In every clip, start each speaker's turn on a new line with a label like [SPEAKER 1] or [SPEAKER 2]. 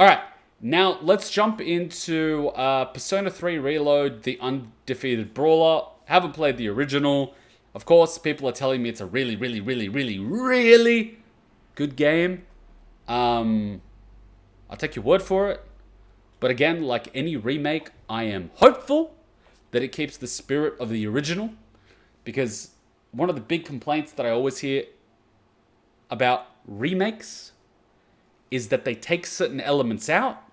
[SPEAKER 1] All right, now let's jump into Persona 3 Reload, the Undefeated Brawler. Haven't played the original. Of course, people are telling me it's a really, really, really, really, really good game. I'll take your word for it. But again, like any remake, I am hopeful that it keeps the spirit of the original. Because one of the big complaints that I always hear about remakes is that they take certain elements out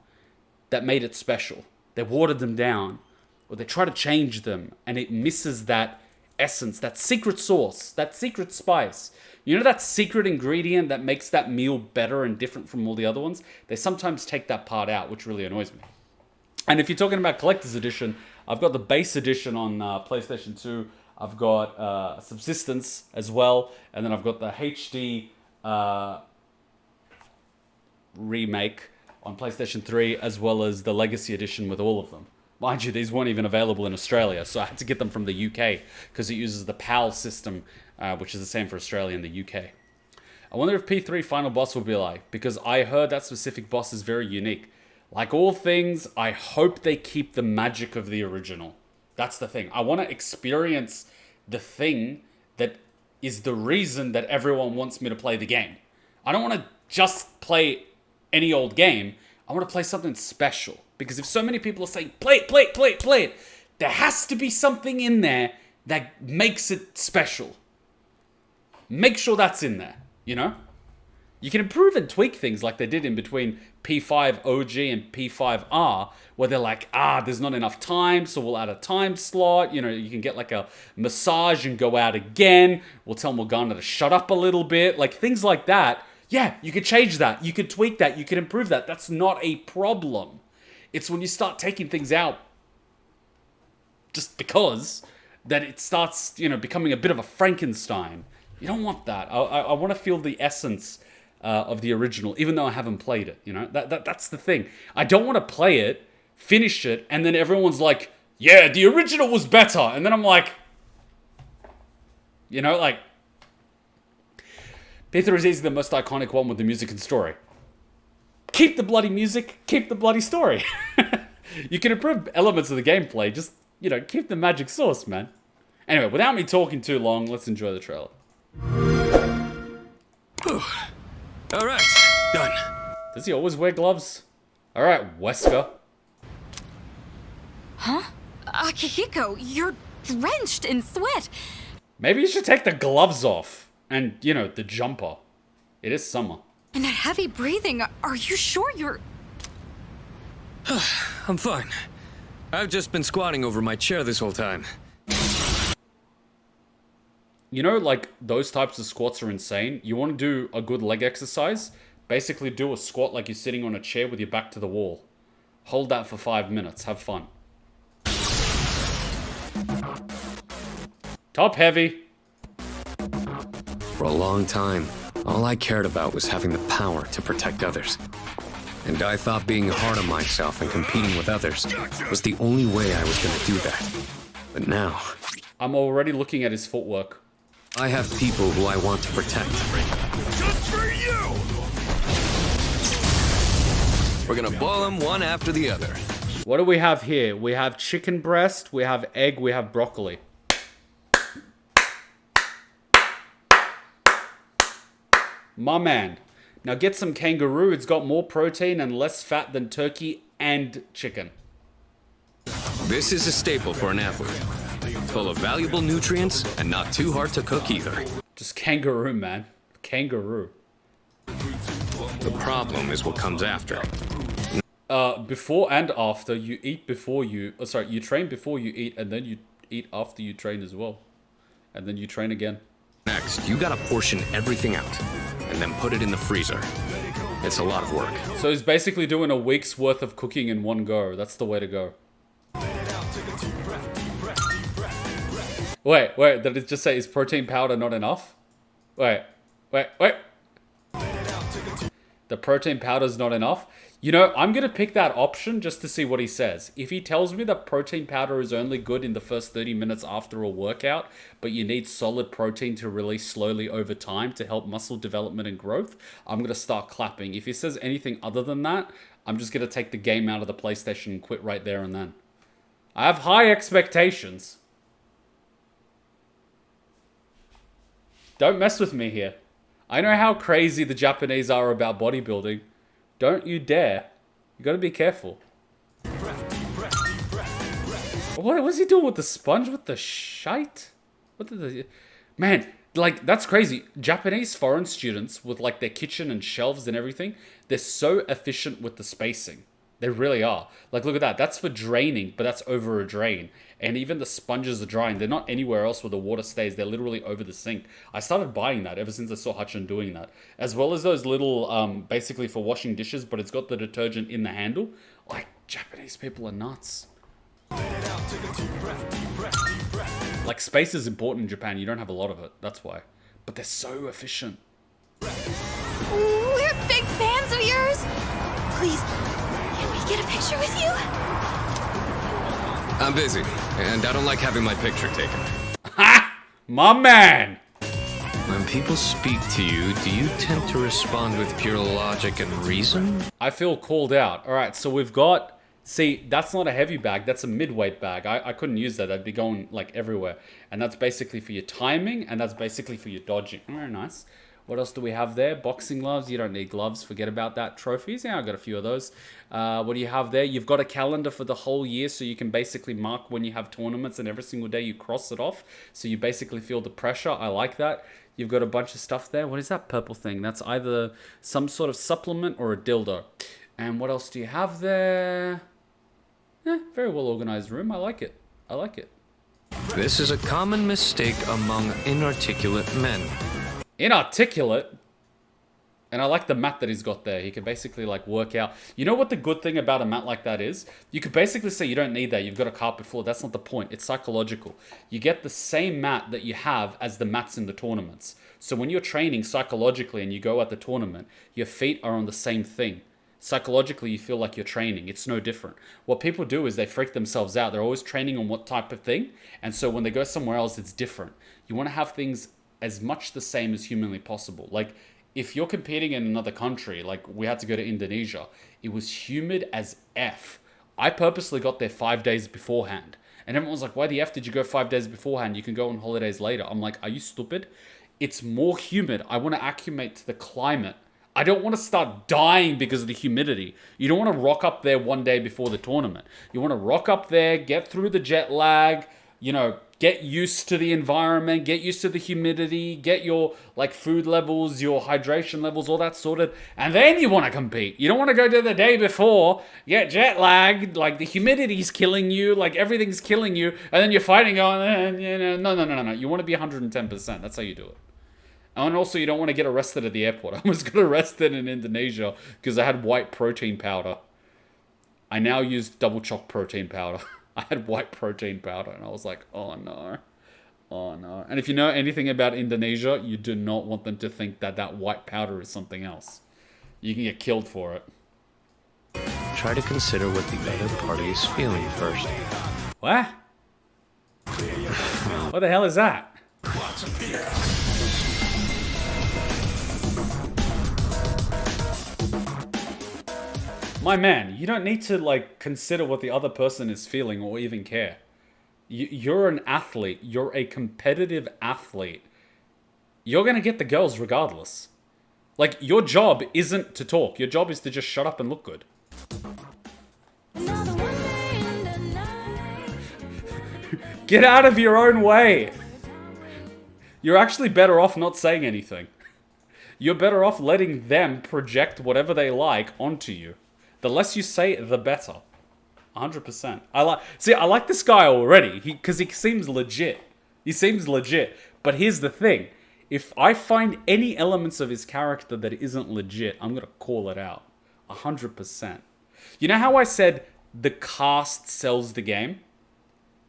[SPEAKER 1] that made it special. They watered them down, or they try to change them, and it misses that essence, that secret sauce, that secret spice. You know that secret ingredient that makes that meal better and different from all the other ones? They sometimes take that part out, which really annoys me. And if you're talking about collector's edition, I've got the base edition on PlayStation 2. I've got Subsistence as well, and then I've got the HD remake on PlayStation 3, as well as the Legacy Edition with all of them. Mind you, these weren't even available in Australia, so I had to get them from the UK, because it uses the PAL system, which is the same for Australia and the UK. I wonder if P3 Final Boss will be like, because I heard that specific boss is very unique. Like all things, I hope they keep the magic of the original. That's the thing. I want to experience the thing that is the reason that everyone wants me to play the game. I don't want to just play any old game. I want to play something special. Because if so many people are saying, play it, play it, play it, play it, there has to be something in there that makes it special. Make sure that's in there, you know? You can improve and tweak things like they did in between P5 OG and P5R, where they're like, there's not enough time, so we'll add a time slot. You know, you can get like a massage and go out again. We'll tell Morgana to shut up a little bit. Like things like that. Yeah, you could change that. You could tweak that. You could improve that. That's not a problem. It's when you start taking things out just because that it starts, you know, becoming a bit of a Frankenstein. You don't want that. I want to feel the essence of the original, even though I haven't played it. You know, that's the thing. I don't want to play it, finish it, and then everyone's like, yeah, the original was better. And then I'm like, you know, like, P3 is easily the most iconic one with the music and story. Keep the bloody music, keep the bloody story. You can improve elements of the gameplay, just, you know, keep the magic sauce, man. Anyway, without me talking too long, let's enjoy the trailer.
[SPEAKER 2] Alright, done.
[SPEAKER 1] Does he always wear gloves? Alright, Wesker.
[SPEAKER 3] Huh? Akihiko, you're drenched in sweat.
[SPEAKER 1] Maybe you should take the gloves off. And, you know, the jumper. It is summer.
[SPEAKER 3] And that heavy breathing, are you sure you're...
[SPEAKER 2] I'm fine. I've just been squatting over my chair this whole time.
[SPEAKER 1] You know, like, those types of squats are insane. You want to do a good leg exercise? Basically do a squat like you're sitting on a chair with your back to the wall. Hold that for 5 minutes. Have fun. Top heavy.
[SPEAKER 2] For a long time, all I cared about was having the power to protect others. And I thought being hard on myself and competing with others was the only way I was going to do that. But now...
[SPEAKER 1] I'm already looking at his footwork.
[SPEAKER 2] I have people who I want to protect.
[SPEAKER 4] Just for you!
[SPEAKER 2] We're gonna boil them one after the other.
[SPEAKER 1] What do we have here? We have chicken breast, we have egg, we have broccoli. My man. Now get some kangaroo. It's got more protein and less fat than turkey and chicken.
[SPEAKER 2] This is a staple for an athlete. Full of valuable nutrients and not too hard to cook either.
[SPEAKER 1] Just kangaroo, man. Kangaroo.
[SPEAKER 2] The problem is what comes after.
[SPEAKER 1] Before and after, you eat before you... Oh, sorry, you train before you eat, and then you eat after you train as well. And then you train again.
[SPEAKER 2] Next, you gotta portion everything out, and then put it in the freezer. It's a lot of work.
[SPEAKER 1] So he's basically doing a week's worth of cooking in one go. That's the way to go. Wait, did it just say, is protein powder not enough? Wait. The protein powder's not enough? You know, I'm going to pick that option just to see what he says. If he tells me that protein powder is only good in the first 30 minutes after a workout, but you need solid protein to release slowly over time to help muscle development and growth, I'm going to start clapping. If he says anything other than that, I'm just going to take the game out of the PlayStation and quit right there and then. I have high expectations. Don't mess with me here. I know how crazy the Japanese are about bodybuilding. Don't you dare. You gotta be careful. What was he doing with the sponge? With the shite? What did the... Man, like, that's crazy. Japanese foreign students with, like, their kitchen and shelves and everything, they're so efficient with the spacing. They really are. Like, look at that. That's for draining, but that's over a drain. And even the sponges are drying. They're not anywhere else where the water stays. They're literally over the sink. I started buying that ever since I saw Hutchin doing that. As well as those little, basically for washing dishes, but it's got the detergent in the handle. Like, Japanese people are nuts. Like, space is important in Japan. You don't have a lot of it. That's why. But they're so efficient.
[SPEAKER 3] We're big fans of yours. Please, can we get a picture with you?
[SPEAKER 2] I'm busy, and I don't like having my picture taken.
[SPEAKER 1] Ha! My man!
[SPEAKER 2] When people speak to you, do you tend to respond with pure logic and reason?
[SPEAKER 1] I feel called out. Alright, so we've got... See, that's not a heavy bag, that's a mid-weight bag. I couldn't use that, that'd be going, like, everywhere. And that's basically for your timing, and that's basically for your dodging. Very nice. What else do we have there? Boxing gloves. You don't need gloves. Forget about that. Trophies. Yeah, I got a few of those. What do you have there? You've got a calendar for the whole year, so you can basically mark when you have tournaments, and every single day you cross it off. So you basically feel the pressure. I like that. You've got a bunch of stuff there. What is that purple thing? That's either some sort of supplement or a dildo. And what else do you have there? Very well organized room. I like it. I like it.
[SPEAKER 2] This is a common mistake among inarticulate men.
[SPEAKER 1] Inarticulate? And I like the mat that he's got there. He can basically, like, work out. You know what the good thing about a mat like that is? You could basically say you don't need that. You've got a carpet floor. That's not the point. It's psychological. You get the same mat that you have as the mats in the tournaments. So when you're training psychologically and you go at the tournament, your feet are on the same thing. Psychologically, you feel like you're training. It's no different. What people do is they freak themselves out. They're always training on what type of thing. And so when they go somewhere else, it's different. You want to have things as much the same as humanly possible. Like, if you're competing in another country, like we had to go to Indonesia, it was humid as F. I purposely got there 5 days beforehand. And everyone was like, why the F did you go 5 days beforehand? You can go on holidays later. I'm like, are you stupid? It's more humid. I want to acclimate to the climate. I don't want to start dying because of the humidity. You don't want to rock up there one day before the tournament. You want to rock up there, get through the jet lag, you know, get used to the environment, get used to the humidity, get your, like, food levels, your hydration levels, all that sorted, and then you want to compete. You don't want to go to the day before, get jet lagged, like, the humidity's killing you, like, everything's killing you, and then you're fighting going, no. You want to be 110%. That's how you do it. And also, you don't want to get arrested at the airport. I almost got arrested in Indonesia because I had white protein powder. I now use double choc protein powder. I had white protein powder, and I was like, oh no. Oh no. And if you know anything about Indonesia, you do not want them to think that that white powder is something else. You can get killed for it.
[SPEAKER 2] Try to consider what the other party is feeling first.
[SPEAKER 1] What? What the hell is that? My man, you don't need to, like, consider what the other person is feeling or even care. You're an athlete. You're a competitive athlete. You're gonna get the girls regardless. Like, your job isn't to talk. Your job is to just shut up and look good. Get out of your own way. You're actually better off not saying anything. You're better off letting them project whatever they like onto you. The less you say, the better. 100%. I like this guy already, because he seems legit. He seems legit. But here's the thing. If I find any elements of his character that isn't legit, I'm going to call it out. 100%. You know how I said the cast sells the game?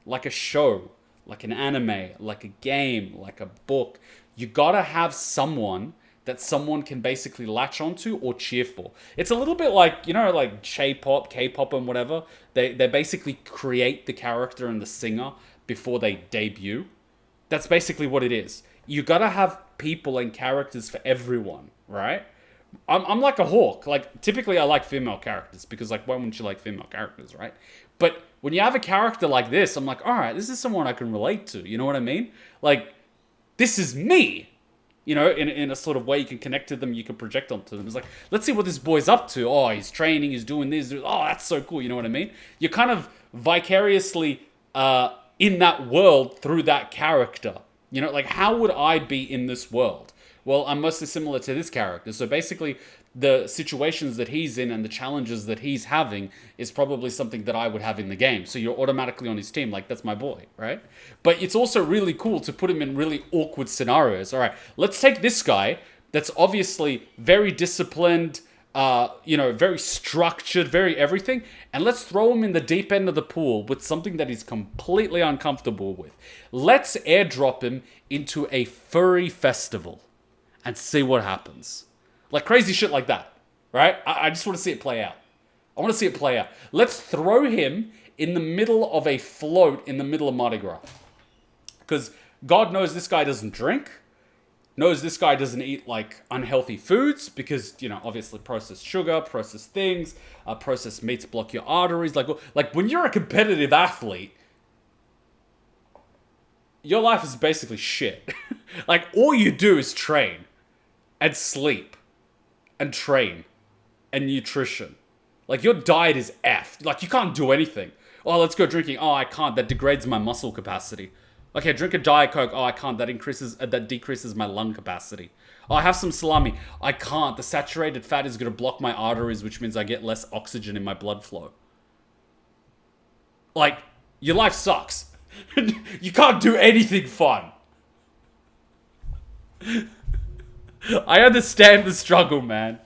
[SPEAKER 1] Like a show, like an anime, like a game, like a book. You gotta have someone that someone can basically latch onto or cheer for. It's a little bit like, you know, like J-pop, K-pop and whatever. They basically create the character and the singer before they debut. That's basically what it is. You gotta have people and characters for everyone, right? I'm like a hawk. Like, typically I like female characters because, like, why wouldn't you like female characters, right? But when you have a character like this, I'm like, all right, this is someone I can relate to. You know what I mean? Like, this is me. You know, in a sort of way you can connect to them, you can project onto them. It's like, let's see what this boy's up to. Oh, he's training, he's doing this. Oh, that's so cool. You know what I mean? You're kind of vicariously in that world through that character. You know, like, how would I be in this world? Well, I'm mostly similar to this character. So basically, the situations that he's in and the challenges that he's having is probably something that I would have in the game. So you're automatically on his team, like, that's my boy, right? But it's also really cool to put him in really awkward scenarios. All right, let's take this guy that's obviously very disciplined, you know, very structured, very everything, and let's throw him in the deep end of the pool with something that he's completely uncomfortable with. Let's airdrop him into a furry festival and see what happens. Like, crazy shit like that, right? I just want to see it play out. I want to see it play out. Let's throw him in the middle of a float in the middle of Mardi Gras. Because God knows this guy doesn't drink. Knows this guy doesn't eat, like, unhealthy foods. Because, you know, obviously processed sugar, processed things, processed meats block your arteries. Like, when you're a competitive athlete, your life is basically shit. Like, all you do is train and sleep and train and nutrition. Like, your diet is effed. Like, you can't do anything. Oh, let's go drinking. Oh, I can't. That degrades my muscle capacity. Okay, drink a Diet Coke. Oh, I can't. That decreases my lung capacity. Oh, I have some salami. I can't. The saturated fat is going to block my arteries, which means I get less oxygen in my blood flow. Like, your life sucks. You can't do anything fun. I understand the struggle, man.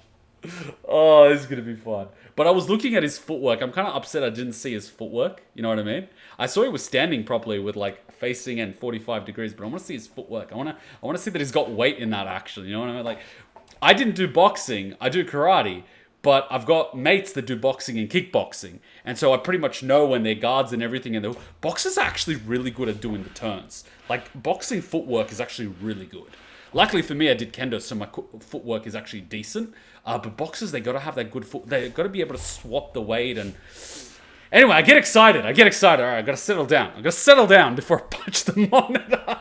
[SPEAKER 1] Oh, this is going to be fun. But I was looking at his footwork. I'm kind of upset I didn't see his footwork. You know what I mean? I saw he was standing properly with, like, facing and 45 degrees, but I want to see his footwork. I want to see that he's got weight in that action. You know what I mean? Like, I didn't do boxing. I do karate. But I've got mates that do boxing and kickboxing. And so I pretty much know when their guards and everything. And boxers are actually really good at doing the turns. Like, boxing footwork is actually really good. Luckily for me, I did kendo, so my footwork is actually decent. But boxers, they got to have that good foot. They got to be able to swap the weight. And anyway, I get excited. All right, I got to settle down before I punch the monitor.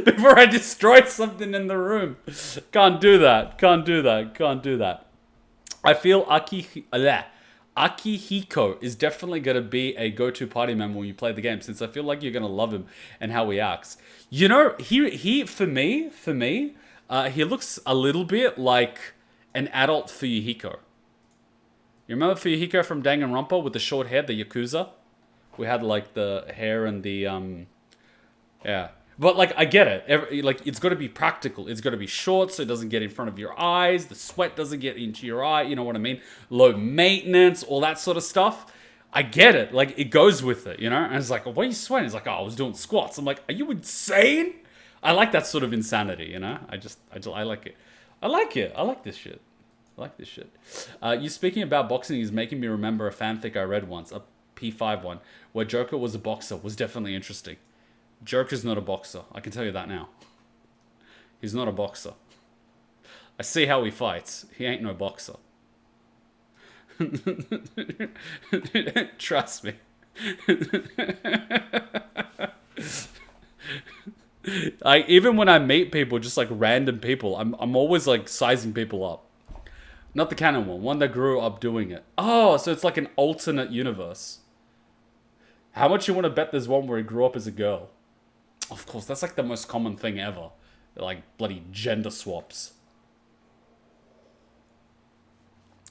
[SPEAKER 1] Before I destroy something in the room. Can't do that. I feel Akihiko is definitely going to be a go-to party member when you play the game, since I feel like you're going to love him and how he acts. You know, he for me, he looks a little bit like an adult Fuyuhiko. You remember Fuyuhiko from Danganronpa with the short hair, the Yakuza? We had, like, the hair and the, yeah. But, like, I get it. Like, it's got to be practical. It's got to be short so it doesn't get in front of your eyes. The sweat doesn't get into your eye. You know what I mean? Low maintenance, all that sort of stuff. I get it. Like, it goes with it, you know? And it's like, why are you sweating? It's like, oh, I was doing squats. I'm like, are you insane? I like that sort of insanity, you know? I like it. I like this shit. You speaking about boxing is making me remember a fanfic I read once, a P5 one, where Joker was a boxer. Was definitely interesting. Joker's not a boxer. I can tell you that now. He's not a boxer. I see how he fights. He ain't no boxer. Trust me. Even when I meet people, just like random people, I'm always like sizing people up. Not the canon one that grew up doing it. Oh, so it's like an alternate universe. How much you want to bet there's one where he grew up as a girl? Of course, that's like the most common thing ever. Like bloody gender swaps.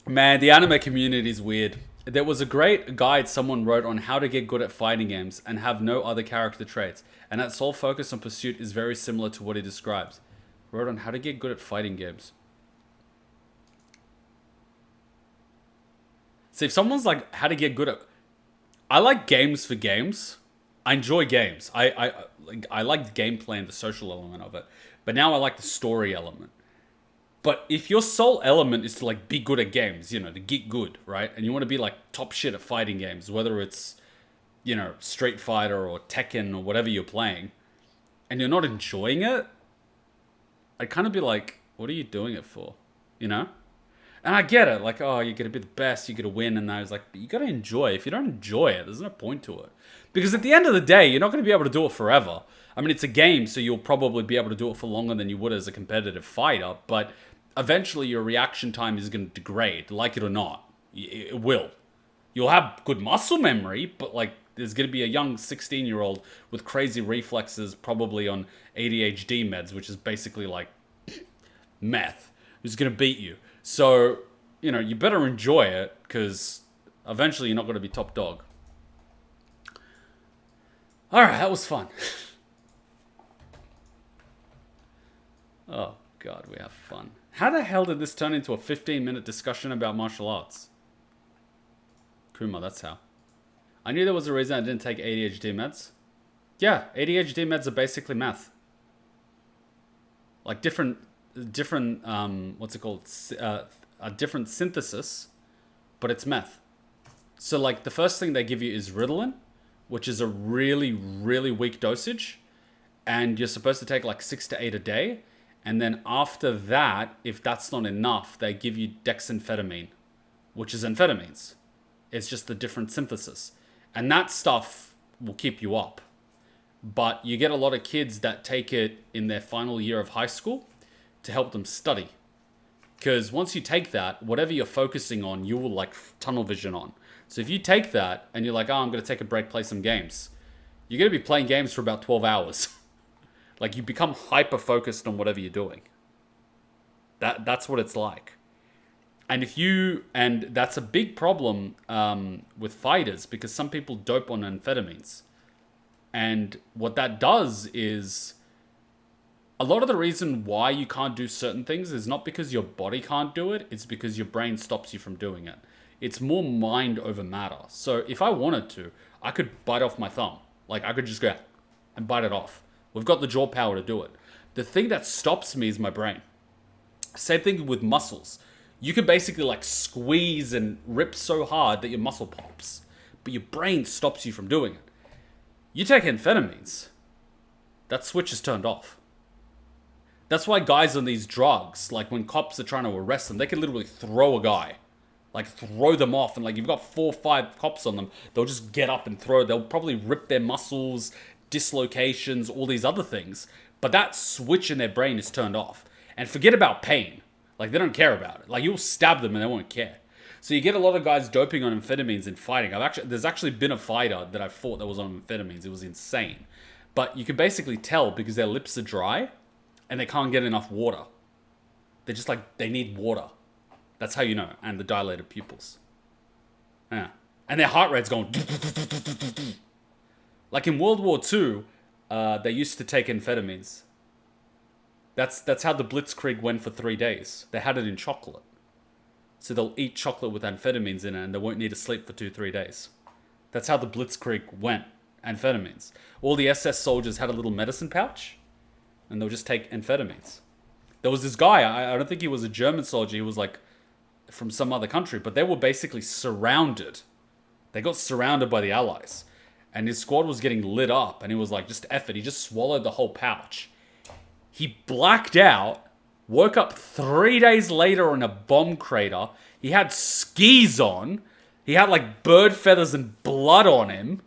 [SPEAKER 1] Man, the anime community is weird. There was a great guide someone wrote on how to get good at fighting games and have no other character traits. And that sole focus on pursuit is very similar to what he describes. Wrote on how to get good at fighting games. See, if someone's like, how to get good at... I like games for games. I enjoy games. I like the gameplay and the social element of it. But now I like the story element. But if your sole element is to like be good at games, you know, to get good, right? And you want to be like top shit at fighting games, whether it's, you know, Street Fighter or Tekken or whatever you're playing, and you're not enjoying it, I'd kind of be like, what are you doing it for? you know? And I get it, like, oh, you're gonna be the best, you're gonna win, and I was like, but you gotta enjoy it. If you don't enjoy it, there's no point to it. Because at the end of the day, you're not gonna be able to do it forever. I mean, it's a game, so you'll probably be able to do it for longer than you would as a competitive fighter, but eventually your reaction time is gonna degrade, like it or not. It will. You'll have good muscle memory, but like, there's gonna be a young 16-year-old with crazy reflexes, probably on ADHD meds, which is basically like meth, who's gonna beat you. So, you know, you better enjoy it, because eventually you're not going to be top dog. Alright, that was fun. Oh, God, we have fun. How the hell did this turn into a 15-minute discussion about martial arts? Kuma, that's how. I knew there was a reason I didn't take ADHD meds. Yeah, ADHD meds are basically math. Like different what's it called, a different synthesis, but it's meth. So like the first thing they give you is Ritalin, which is a really, really weak dosage, and you're supposed to take like 6 to 8 a day. And then after that, if that's not enough, they give you dexamphetamine, which is amphetamines. It's just a different synthesis, and that stuff will keep you up. But you get a lot of kids that take it in their final year of high school to help them study. Because once you take that, whatever you're focusing on, you will like tunnel vision on. So if you take that and you're like, oh, I'm going to take a break, play some games, you're going to be playing games for about 12 hours. Like you become hyper focused on whatever you're doing. That's what it's like. And that's a big problem with fighters, because some people dope on amphetamines. And what that does is, a lot of the reason why you can't do certain things is not because your body can't do it, it's because your brain stops you from doing it. It's more mind over matter. So if I wanted to, I could bite off my thumb. Like I could just go and bite it off. We've got the jaw power to do it. The thing that stops me is my brain. Same thing with muscles. You can basically like squeeze and rip so hard that your muscle pops, but your brain stops you from doing it. You take amphetamines, that switch is turned off. That's why guys on these drugs, like when cops are trying to arrest them, they can literally throw a guy. Like throw them off, and like you've got 4 or 5 cops on them, they'll just get up and throw. They'll probably rip their muscles, dislocations, all these other things. But that switch in their brain is turned off. And forget about pain. Like they don't care about it. Like you'll stab them and they won't care. So you get a lot of guys doping on amphetamines in fighting. There's actually been a fighter that I fought that was on amphetamines. It was insane. But you can basically tell because their lips are dry and they can't get enough water. They're just like, they need water. That's how you know. And the dilated pupils. Yeah. And their heart rate's going... Like in World War II, they used to take amphetamines. That's how the Blitzkrieg went for 3 days. They had it in chocolate. So they'll eat chocolate with amphetamines in it and they won't need to sleep for 2-3 days. That's how the Blitzkrieg went. Amphetamines. All the SS soldiers had a little medicine pouch and they'll just take amphetamines. There was this guy, I don't think he was a German soldier, he was like from some other country, but they were basically surrounded. They got surrounded by the Allies. And his squad was getting lit up and he was like, just F it. He just swallowed the whole pouch. He blacked out, woke up 3 days later in a bomb crater. He had skis on. He had like bird feathers and blood on him.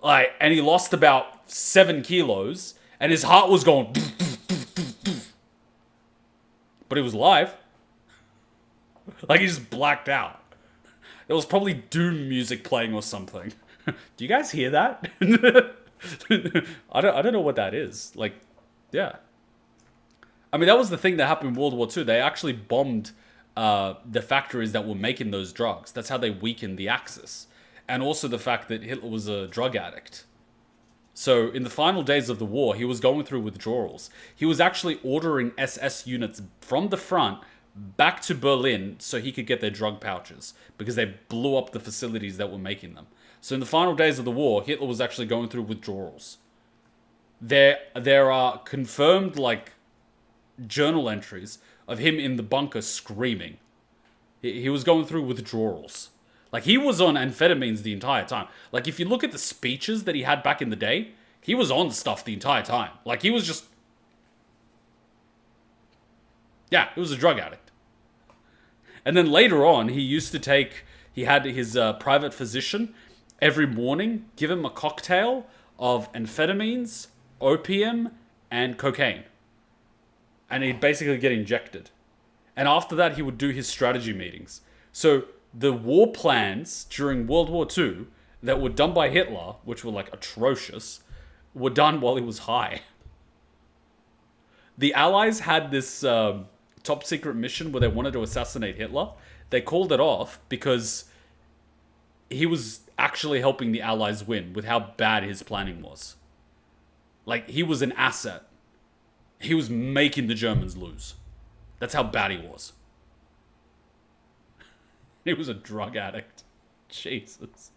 [SPEAKER 1] Like, and he lost about 7 kilos. And his heart was going... But he was alive. Like, he just blacked out. There was probably Doom music playing or something. Do you guys hear that? I don't know what that is. Like, yeah. I mean, that was the thing that happened in World War II. They actually bombed the factories that were making those drugs. That's how they weakened the Axis. And also the fact that Hitler was a drug addict. So in the final days of the war, he was going through withdrawals. He was actually ordering SS units from the front back to Berlin so he could get their drug pouches because they blew up the facilities that were making them. So in the final days of the war, Hitler was actually going through withdrawals. There are confirmed like journal entries of him in the bunker screaming. He was going through withdrawals. Like, he was on amphetamines the entire time. Like, if you look at the speeches that he had back in the day, he was on stuff the entire time. Like, he was just... Yeah, he was a drug addict. And then later on, he had his private physician every morning give him a cocktail of amphetamines, opium, and cocaine. And he'd basically get injected. And after that, he would do his strategy meetings. So the war plans during World War II that were done by Hitler, which were like atrocious, were done while he was high. The Allies had this top secret mission where they wanted to assassinate Hitler. They called it off because he was actually helping the Allies win with how bad his planning was. Like, he was an asset. He was making the Germans lose. That's how bad he was. He was a drug addict. Jesus.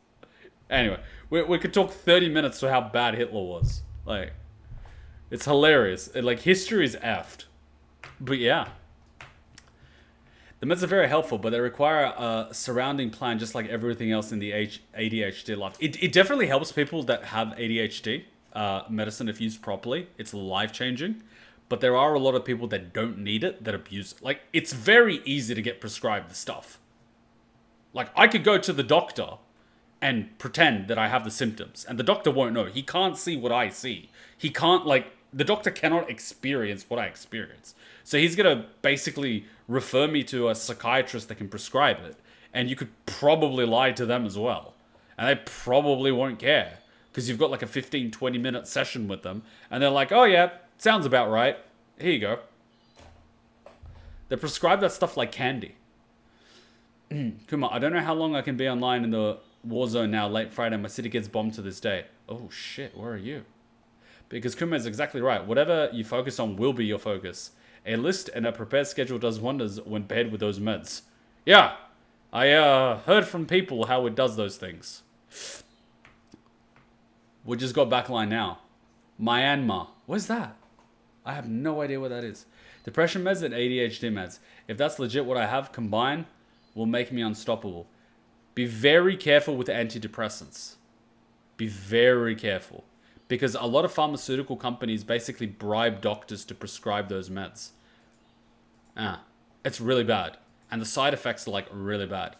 [SPEAKER 1] Anyway, we could talk 30 minutes to how bad Hitler was. Like, it's hilarious. History is effed. But yeah. The meds are very helpful, but they require a surrounding plan just like everything else in the ADHD life. It definitely helps people that have ADHD. Medicine, if used properly, it's life-changing. But there are a lot of people that don't need it, that abuse it. Like, it's very easy to get prescribed the stuff. Like, I could go to the doctor and pretend that I have the symptoms, and the doctor won't know. He can't see what I see. He can't, the doctor cannot experience what I experience. So he's going to basically refer me to a psychiatrist that can prescribe it. And you could probably lie to them as well. And they probably won't care. Because you've got like a 15, 20-minute session with them. And they're like, oh yeah, sounds about right. Here you go. They prescribe that stuff like candy. Kuma, I don't know how long I can be online in the war zone now. Late Friday, my city gets bombed to this day. Oh shit, where are you? Because Kuma is exactly right. Whatever you focus on will be your focus. A list and a prepared schedule does wonders when paired with those meds. Yeah, I heard from people how it does those things. We just got backline now. Myanmar. Where's that? I have no idea what that is. Depression meds and ADHD meds. If that's legit what I have combined, will make me unstoppable. Be very careful with antidepressants. Be very careful. Because a lot of pharmaceutical companies basically bribe doctors to prescribe those meds. It's really bad. And the side effects are really bad.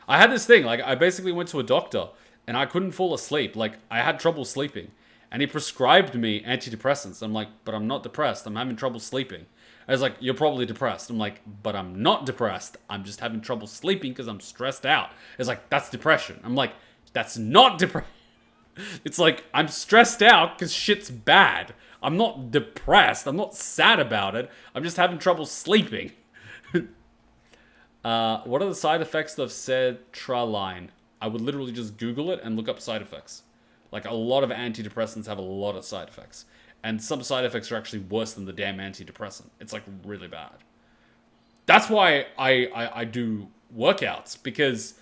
[SPEAKER 1] I had this thing, I basically went to a doctor and I couldn't fall asleep. I had trouble sleeping. And he prescribed me antidepressants. I'm like, but I'm not depressed. I'm having trouble sleeping. I was like, you're probably depressed. I'm like, but I'm not depressed. I'm just having trouble sleeping because I'm stressed out. It's like, that's depression. I'm like, that's not depression. It's like, I'm stressed out because shit's bad. I'm not depressed. I'm not sad about it. I'm just having trouble sleeping. What are the side effects of sertraline? I would literally just Google it and look up side effects. A lot of antidepressants have a lot of side effects. And some side effects are actually worse than the damn antidepressant. It's really bad. That's why I do workouts. Because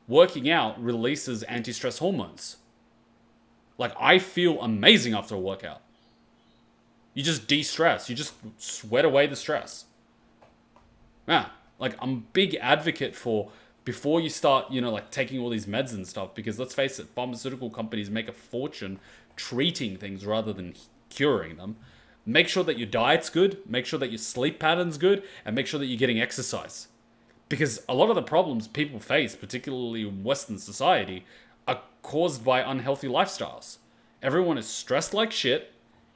[SPEAKER 1] working out releases anti-stress hormones. I feel amazing after a workout. You just de-stress. You just sweat away the stress. Yeah. I'm a big advocate for before you start, taking all these meds and stuff. Because let's face it, pharmaceutical companies make a fortune treating things rather than curing them. Make sure that your diet's good. Make sure that your sleep pattern's good. And make sure that you're getting exercise. Because a lot of the problems people face, particularly in Western society, are caused by unhealthy lifestyles. Everyone is stressed like shit,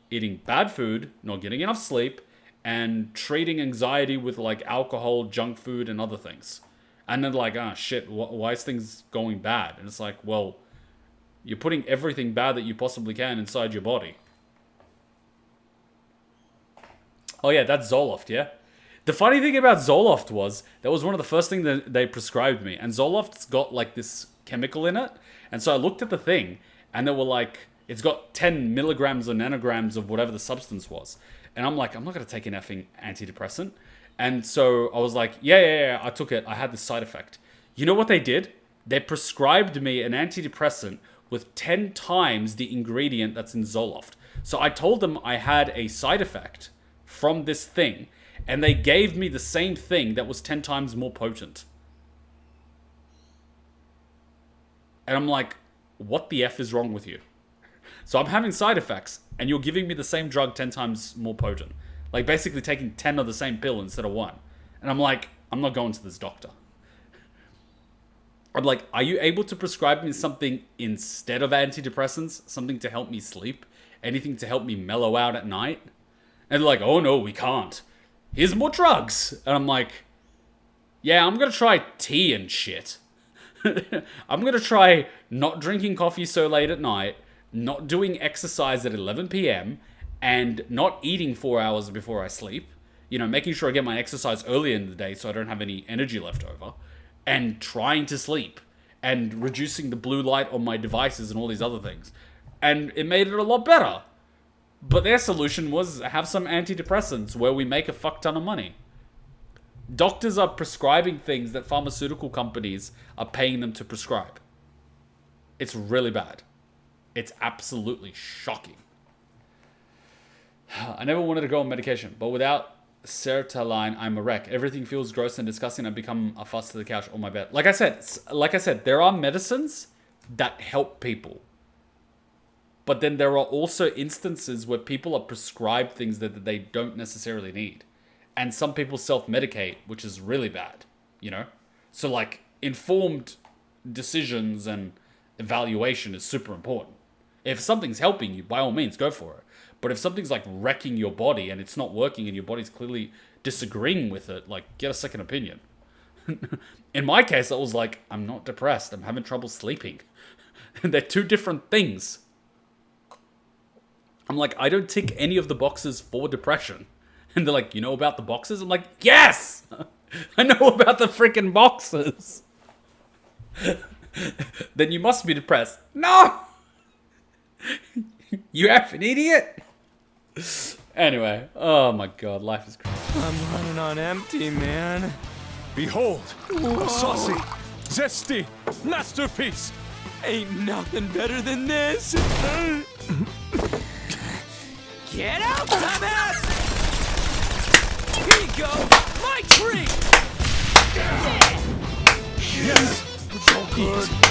[SPEAKER 1] eating bad food, not getting enough sleep, and treating anxiety with alcohol, junk food, and other things. And then shit, why is things going bad? And it's well, you're putting everything bad that you possibly can inside your body. Oh yeah, that's Zoloft, yeah? The funny thing about Zoloft was, that was one of the first things that they prescribed me. And Zoloft's got this chemical in it. And so I looked at the thing, and they were it's got 10 milligrams or nanograms of whatever the substance was. And I'm like, I'm not going to take an effing antidepressant. And so I was like, yeah, I took it. I had this side effect. You know what they did? They prescribed me an antidepressant with 10 times the ingredient that's in Zoloft. So I told them I had a side effect from this thing, and they gave me the same thing that was 10 times more potent. And I'm like, what the F is wrong with you? So I'm having side effects, and you're giving me the same drug 10 times more potent. Basically taking 10 of the same pill instead of one. And I'm like, I'm not going to this doctor. I'm like, are you able to prescribe me something instead of antidepressants? Something to help me sleep? Anything to help me mellow out at night? And they're like, oh no, we can't. Here's more drugs. And I'm like, yeah, I'm gonna try tea and shit. I'm gonna try not drinking coffee so late at night, not doing exercise at 11 p.m., and not eating 4 hours before I sleep. You know, making sure I get my exercise early in the day so I don't have any energy left over. And trying to sleep. And reducing the blue light on my devices and all these other things. And it made it a lot better. But their solution was have some antidepressants where we make a fuck ton of money. Doctors are prescribing things that pharmaceutical companies are paying them to prescribe. It's really bad. It's absolutely shocking. I never wanted to go on medication, but without sertraline, I'm a wreck. Everything feels gross and disgusting. I become a fuss to the couch on my bed. Like I said, there are medicines that help people. But then there are also instances where people are prescribed things that they don't necessarily need. And some people self-medicate, which is really bad, you know? So, like, informed decisions and evaluation is super important. If something's helping you, by all means, go for it. But if something's, like, wrecking your body and it's not working and your body's clearly disagreeing with it, like, get a second opinion. In my case, I was like, I'm not depressed. I'm having trouble sleeping. And they're two different things. I'm like, I don't tick any of the boxes for depression. And they're like, you know about the boxes? I'm like, yes! I know about the freaking boxes. Then you must be depressed. No! You effing idiot! Anyway, oh my god, life is crazy.
[SPEAKER 5] I'm running on empty, man.
[SPEAKER 4] Behold, a saucy, zesty masterpiece.
[SPEAKER 5] Ain't nothing better than this. Get out, dumbass! Here you go, my treat!
[SPEAKER 4] Yes, so good.